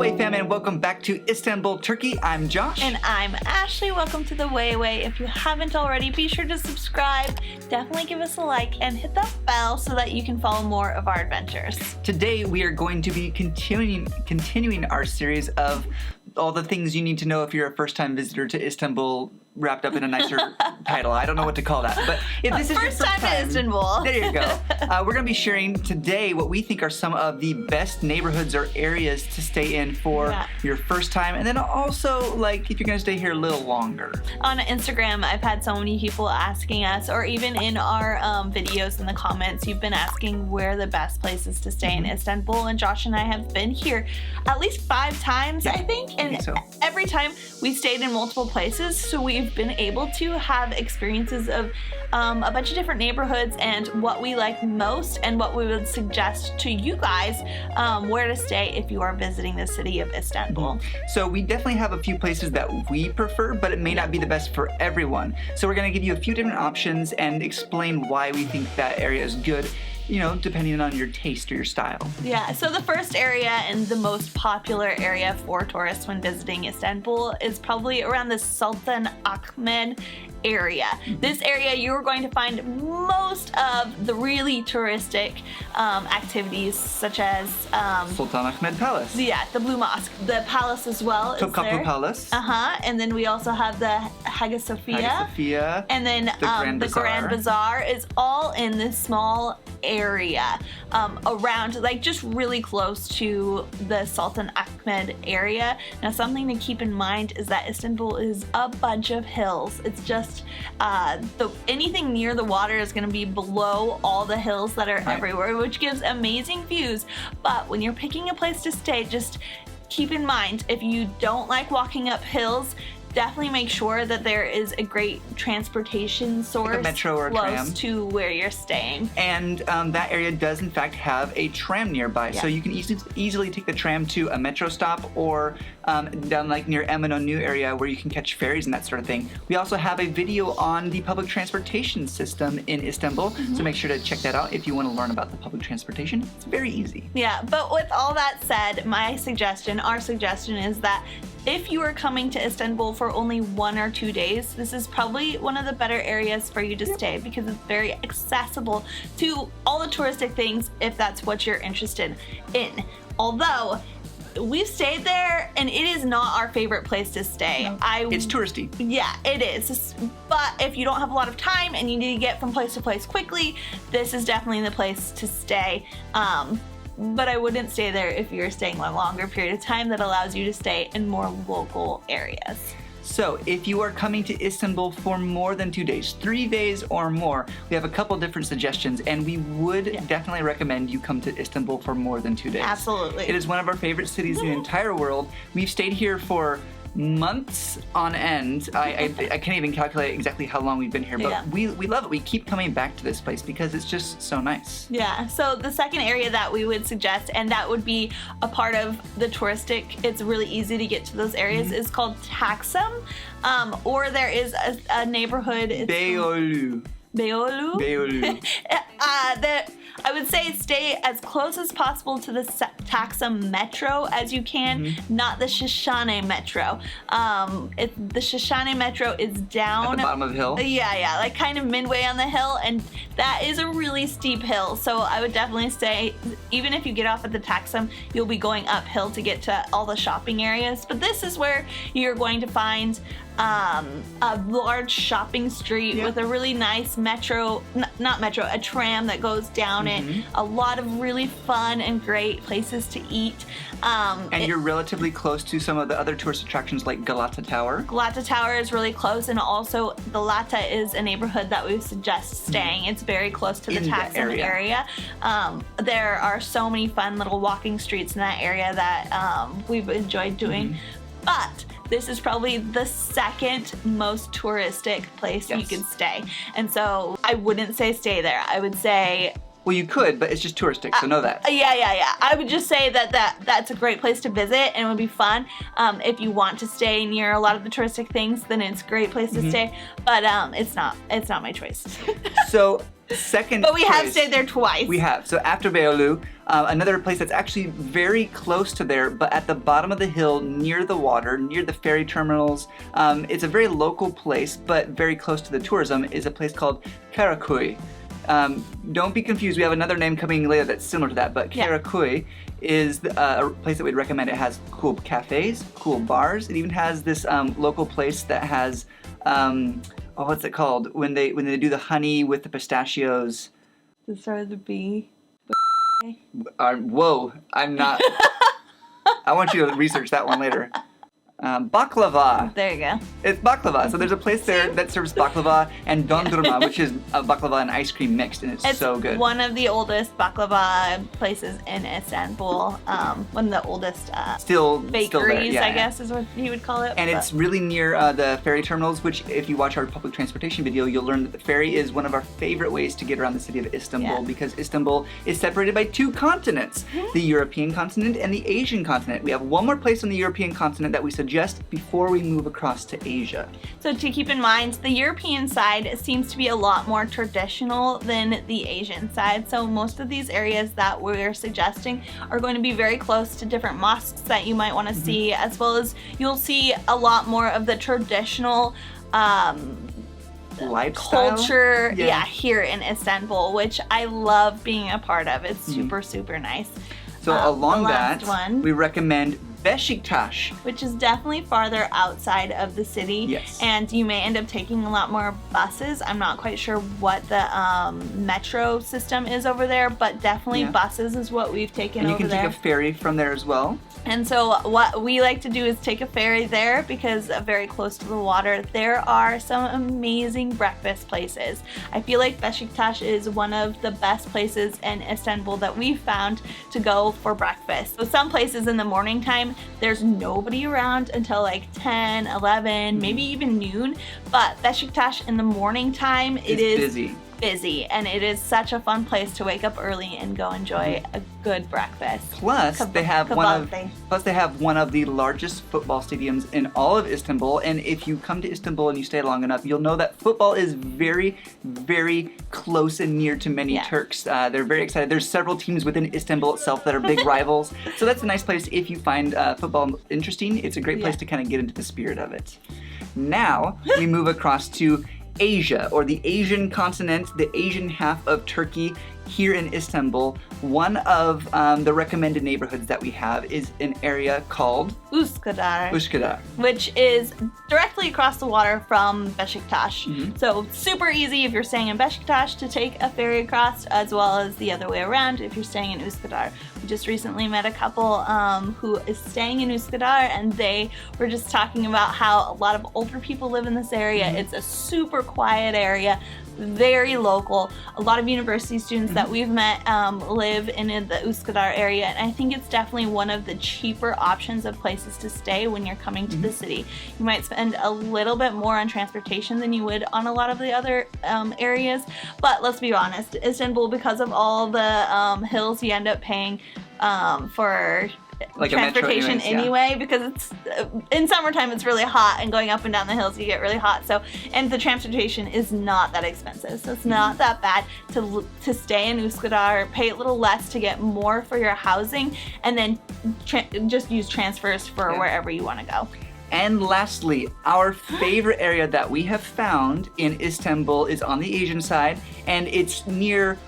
Way fam, and welcome back to Istanbul, Turkey. I'm Josh. And I'm Ashley. Welcome to the Way. If you haven't already, be sure to subscribe, definitely give us a like, and hit that bell so that you can follow more of our adventures. Today we are going to be continuing our series of all the things you need to know if you're a first-time visitor to Istanbul, wrapped up in a nicer title. I don't know what to call that. But if this is your first time to Istanbul. There you go. We're going to be sharing today what we think are some of the best neighborhoods or areas to stay in for your first time. And then also, like, if you're going to stay here a little longer. On Instagram, I've had so many people asking us, or even in our videos in the comments, you've been asking where the best places to stay in Istanbul. And Josh and I have been here at least 5 times, I think. And every time we stayed in multiple places, so we've been able to have experiences of a bunch of different neighborhoods and what we like most and what we would suggest to you guys where to stay if you are visiting the city of Istanbul. So we definitely have a few places that we prefer, but it may not be the best for everyone. So we're going to give you a few different options and explain why we think that area is good, you know, depending on your taste or your style. Yeah, so the first area and the most popular area for tourists when visiting Istanbul is probably around the Sultan Ahmed area. This area, you're going to find most of the really touristic activities, such as Sultan Ahmed Palace. Yeah, the Blue Mosque, the palace as well. Topkapı Palace. And then we also have the Hagia Sophia. And then the Grand Bazaar is all in this small area around, like, just really close to the Sultan Ahmed area. Now, something to keep in mind is that Istanbul is a bunch of hills. It's just anything near the water is going to be below all the hills that are everywhere, which gives amazing views. But when you're picking a place to stay, just keep in mind, if you don't like walking up hills, definitely make sure that there is a great transportation source, like a metro or a close tram, to where you're staying. And that area does in fact have a tram nearby, so you can easily take the tram to a metro stop or down like near Eminönü area where you can catch ferries and that sort of thing. We also have a video on the public transportation system in Istanbul, so make sure to check that out if you want to learn about the public transportation. It's very easy. Yeah, but with all that said, our suggestion is that if you are coming to Istanbul for only 1 or 2 days, this is probably one of the better areas for you to stay because it's very accessible to all the touristic things if that's what you're interested in. Although, we've stayed there and it is not our favorite place to stay. It's touristy. Yeah, it is. But if you don't have a lot of time and you need to get from place to place quickly, this is definitely the place to stay. But I wouldn't stay there if you're staying a longer period of time that allows you to stay in more local areas. So if you are coming to Istanbul for more than 2 days, 3 days or more, we have a couple different suggestions, and we would definitely recommend you come to Istanbul for more than 2 days. Absolutely. It is one of our favorite cities in the entire world. We've stayed here for months on end. I can't even calculate exactly how long we've been here, but we love it. We keep coming back to this place because it's just so nice. Yeah, so the second area that we would suggest, and that would be a part of the touristic, it's really easy to get to those areas, is called Taksim, or there is a neighborhood. Beyoğlu. I would say stay as close as possible to the Taksim metro as you can, not the Shoshone metro. The Shoshone metro is down at the bottom of the hill. Yeah, like kind of midway on the hill, and that is a really steep hill. So I would definitely say, even if you get off at the Taksim, you'll be going uphill to get to all the shopping areas. But this is where you're going to find a large shopping street with a really nice a tram that goes down it. A lot of really fun and great places to eat. And you're relatively close to some of the other tourist attractions like Galata Tower. Galata Tower is really close, and also Galata is a neighborhood that we suggest staying. It's very close to the Taksim area. There are so many fun little walking streets in that area that we've enjoyed doing. But this is probably the second most touristic place you can stay. And so I wouldn't say stay there. I would say... Well, you could, but it's just touristic, so know that. Yeah. I would just say that's a great place to visit and it would be fun. If you want to stay near a lot of the touristic things, then it's a great place to stay. But it's not my choice. So second But we have place- stayed there twice. We have. So after Beyoğlu, another place that's actually very close to there, but at the bottom of the hill, near the water, near the ferry terminals. It's a very local place, but very close to the tourism, is a place called Karaköy. Don't be confused. We have another name coming later that's similar to that, but Karaköy is a place that we'd recommend. It has cool cafes, cool bars. It even has this local place that has, what's it called? When they do the honey with the pistachios. The start of the B. Whoa, I'm not. I want you to research that one later. Baklava. There you go. It's baklava. So there's a place there that serves baklava and dondurma, which is a baklava and ice cream mixed, and it's so good. It's one of the oldest baklava places in Istanbul. One of the oldest bakeries, I guess, is what you would call it. And it's really near the ferry terminals, which if you watch our public transportation video, you'll learn that the ferry is one of our favorite ways to get around the city of Istanbul because Istanbul is separated by two continents, the European continent and the Asian continent. We have one more place on the European continent that we suggest before we move across to Asia. So to keep in mind, the European side seems to be a lot more traditional than the Asian side. So most of these areas that we're suggesting are going to be very close to different mosques that you might want to see, as well as you'll see a lot more of the traditional lifestyle culture here in Istanbul, which I love being a part of. It's super, super nice. So along that, we recommend Beşiktaş, which is definitely farther outside of the city. Yes. And you may end up taking a lot more buses. I'm not quite sure what the metro system is over there, but definitely buses is what we've taken over there. And you can take a ferry from there as well. And so what we like to do is take a ferry there because very close to the water, there are some amazing breakfast places. I feel like Beşiktaş is one of the best places in Istanbul that we've found to go for breakfast. So some places in the morning time, there's nobody around until like 10, 11, maybe even noon. But Beşiktaş in the morning time, it is busy, and it is such a fun place to wake up early and go enjoy a good breakfast. Plus, they have one of the largest football stadiums in all of Istanbul. And if you come to Istanbul and you stay long enough, you'll know that football is very, very close and near to many Turks. They're very excited. There's several teams within Istanbul itself that are big rivals. So that's a nice place if you find football interesting. It's a great place to kind of get into the spirit of it. Now we move across to Asia, or the Asian continent, the Asian half of Turkey, here in Istanbul. One of the recommended neighborhoods that we have is an area called Üsküdar, which is directly across the water from Beşiktaş. So super easy if you're staying in Beşiktaş to take a ferry across, as well as the other way around if you're staying in Üsküdar. We just recently met a couple who is staying in Üsküdar, and they were just talking about how a lot of older people live in this area. It's a super quiet area, very local. A lot of university students that we've met live in the Üsküdar area, and I think it's definitely one of the cheaper options of places to stay when you're coming to the city. You might spend a little bit more on transportation than you would on a lot of the other areas, but let's be honest, Istanbul, because of all the hills, you end up paying for like transportation anyway, because it's in summertime it's really hot, and going up and down the hills you get really hot. So, and the transportation is not that expensive, so it's not that bad to stay in Üsküdar, pay a little less to get more for your housing, and then just use transfers for wherever you want to go. And lastly, our favorite area that we have found in Istanbul is on the Asian side, and it's near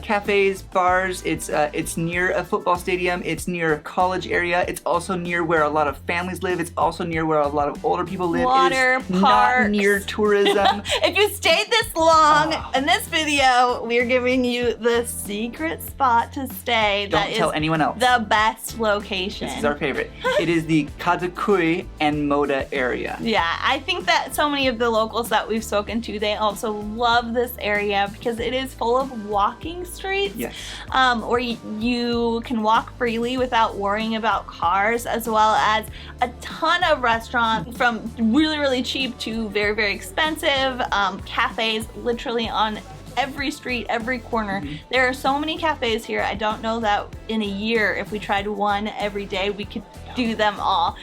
cafes, bars, it's near a football stadium, it's near a college area, it's also near where a lot of families live, it's also near where a lot of older people live. Water, it's parks. Not near tourism. If you stayed this long in this video, we're giving you the secret spot to stay. Don't tell anyone else. The best location. This is our favorite. It is the Kadıköy and Moda area. Yeah, I think that so many of the locals that we've spoken to, they also love this area because it is full of walking streets, where you can walk freely without worrying about cars, as well as a ton of restaurants, from really, really cheap to very, very expensive, cafes literally on every street, every corner. There are so many cafes here. I don't know that in a year, if we tried one every day, we could do them all.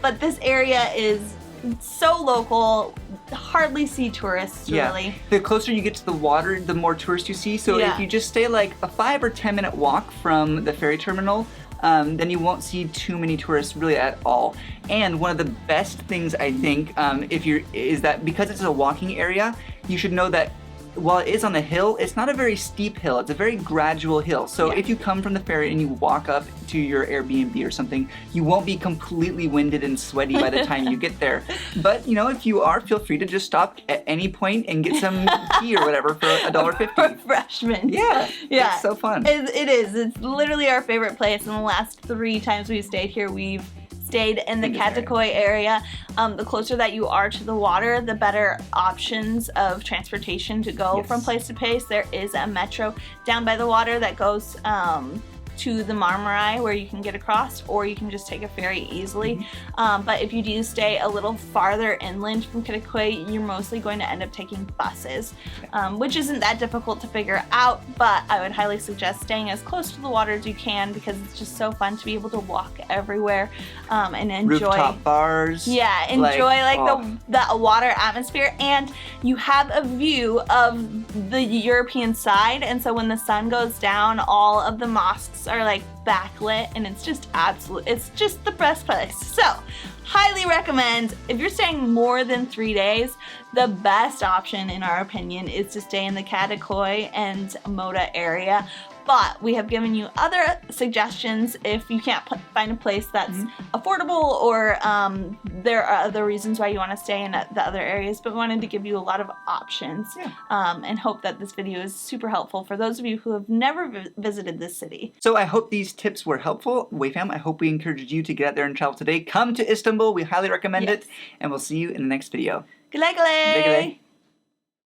But this area is so local, hardly see tourists really. The closer you get to the water, the more tourists you see. So if you just stay like a 5 or 10 minute walk from the ferry terminal, then you won't see too many tourists really at all. And one of the best things I think is that because it's a walking area, you should know that while it is on the hill, it's not a very steep hill. It's a very gradual hill. So if you come from the ferry and you walk up to your Airbnb or something, you won't be completely winded and sweaty by the time you get there. But, you know, if you are, feel free to just stop at any point and get some tea or whatever for $1.50. Refreshment. Yeah. It's so fun. It is. It's literally our favorite place. In the last 3 times we've stayed here, we've stayed in the Katakoi area. The closer that you are to the water, the better options of transportation to go from place to place. There is a metro down by the water that goes to the Marmarai where you can get across, or you can just take a ferry easily. But if you do stay a little farther inland from Katakoi, you're mostly going to end up taking buses, which isn't that difficult to figure out, but I would highly suggest staying as close to the water as you can because it's just so fun to be able to walk everywhere and enjoy rooftop bars. Yeah, enjoy the water atmosphere, and you have a view of the European side, and so when the sun goes down, all of the mosques are like backlit, and it's just it's just the best place. So highly recommend. If you're staying more than 3 days, the best option in our opinion is to stay in the Katakoi and Moda area. But we have given you other suggestions if you can't find a place that's affordable, or there are other reasons why you want to stay in the other areas. But we wanted to give you a lot of options and hope that this video is super helpful for those of you who have never visited this city. So I hope these tips were helpful. Wayfam, I hope we encouraged you to get out there and travel today. Come to Istanbul. We highly recommend it. And we'll see you in the next video. Güle güle.